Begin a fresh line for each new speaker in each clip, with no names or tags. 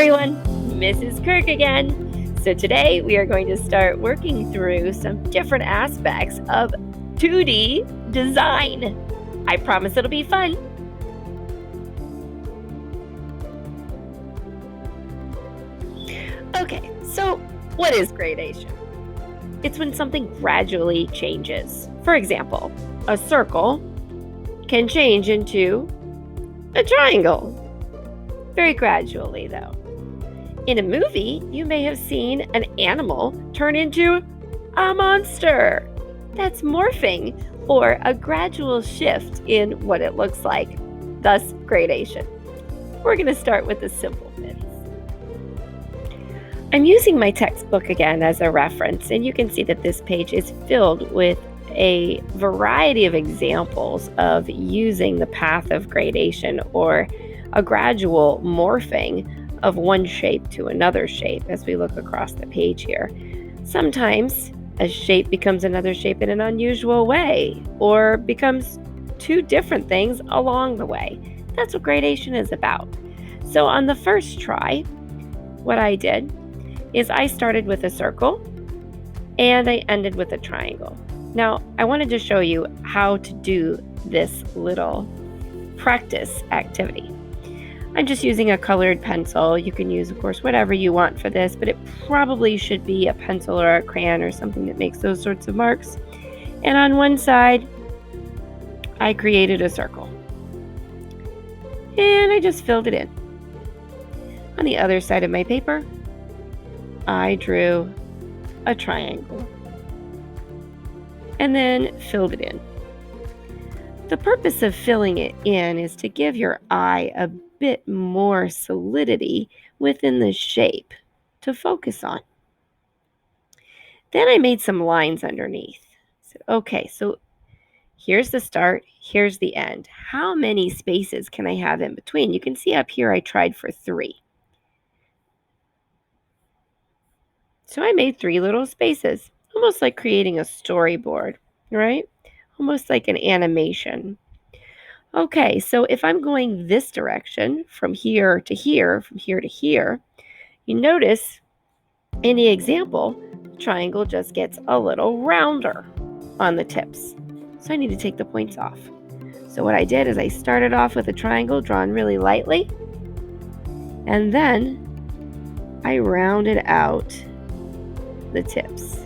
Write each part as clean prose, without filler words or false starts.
everyone, Mrs. Kirk again. So today we are going to start working through some different aspects of 2D design. I promise it'll be fun. Okay, so what is gradation? It's when something gradually changes. For example, a circle can change into a triangle. Very gradually, though. In a movie, you may have seen an animal turn into a monster. That's morphing, or a gradual shift in what it looks like, thus gradation. We're going to start with the simple bits. I'm using my textbook again as a reference, and you can see that this page is filled with a variety of examples of using the path of gradation or a gradual morphing of one shape to another shape as we look across the page here. Sometimes a shape becomes another shape in an unusual way or becomes two different things along the way. That's what gradation is about. So on the first try, what I did is I started with a circle and I ended with a triangle. Now, I wanted to show you how to do this little practice activity. I'm just using a colored pencil. You can use, of course, whatever you want for this, but it probably should be a pencil or a crayon or something that makes those sorts of marks. And on one side, I created a circle. And I just filled it in. On the other side of my paper, I drew a triangle. And then filled it in. The purpose of filling it in is to give your eye a bit more solidity within the shape to focus on. Then I made some lines underneath. So, okay, so here's the start, here's the end. How many spaces can I have in between? You can see up here I tried for 3. So I made 3 little spaces, almost like creating a storyboard, right? Almost like an animation. Okay, so if I'm going this direction, from here to here, from here to here, you notice in the example, the triangle just gets a little rounder on the tips. So I need to take the points off. So what I did is I started off with a triangle drawn really lightly, and then I rounded out the tips.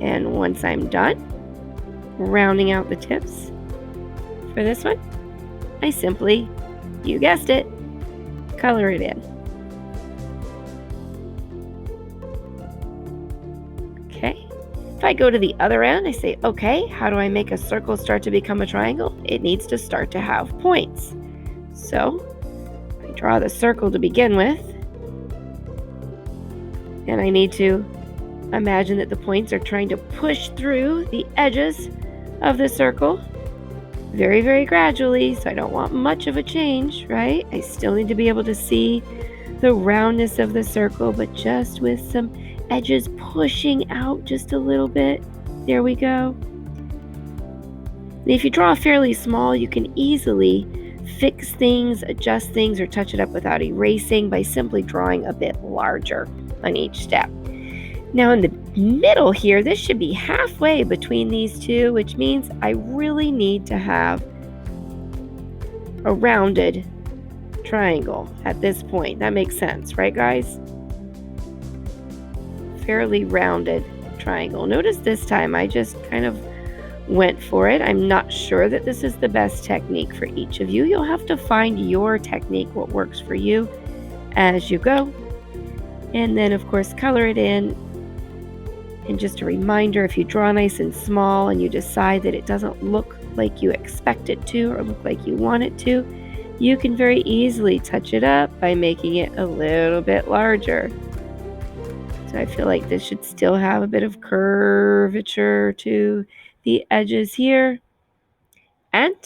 And once I'm done rounding out the tips for this one, I simply, you guessed it, color it in. Okay, if I go to the other end, I say, okay, how do I make a circle start to become a triangle? It needs to start to have points. So I draw the circle to begin with, and I need to imagine that the points are trying to push through the edges of the circle very, very gradually, so I don't want much of a change, right? I still need to be able to see the roundness of the circle, but just with some edges pushing out just a little bit. There we go. And if you draw fairly small, you can easily fix things, adjust things, or touch it up without erasing by simply drawing a bit larger on each step. Now in the middle here, this should be halfway between these two, which means I really need to have a rounded triangle at this point. That makes sense, right guys? Fairly rounded triangle. Notice this time I just kind of went for it. I'm not sure that this is the best technique for each of you. You'll have to find your technique, what works for you as you go. And then of course color it in. And just a reminder, if you draw nice and small and you decide that it doesn't look like you expect it to or look like you want it to, you can very easily touch it up by making it a little bit larger. So I feel like this should still have a bit of curvature to the edges here. And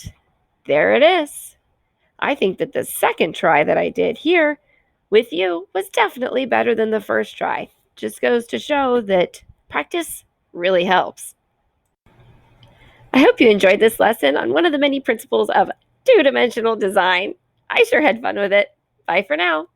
there it is. I think that the second try that I did here with you was definitely better than the first try. Just goes to show that practice really helps. I hope you enjoyed this lesson on one of the many principles of two-dimensional design. I sure had fun with it. Bye for now.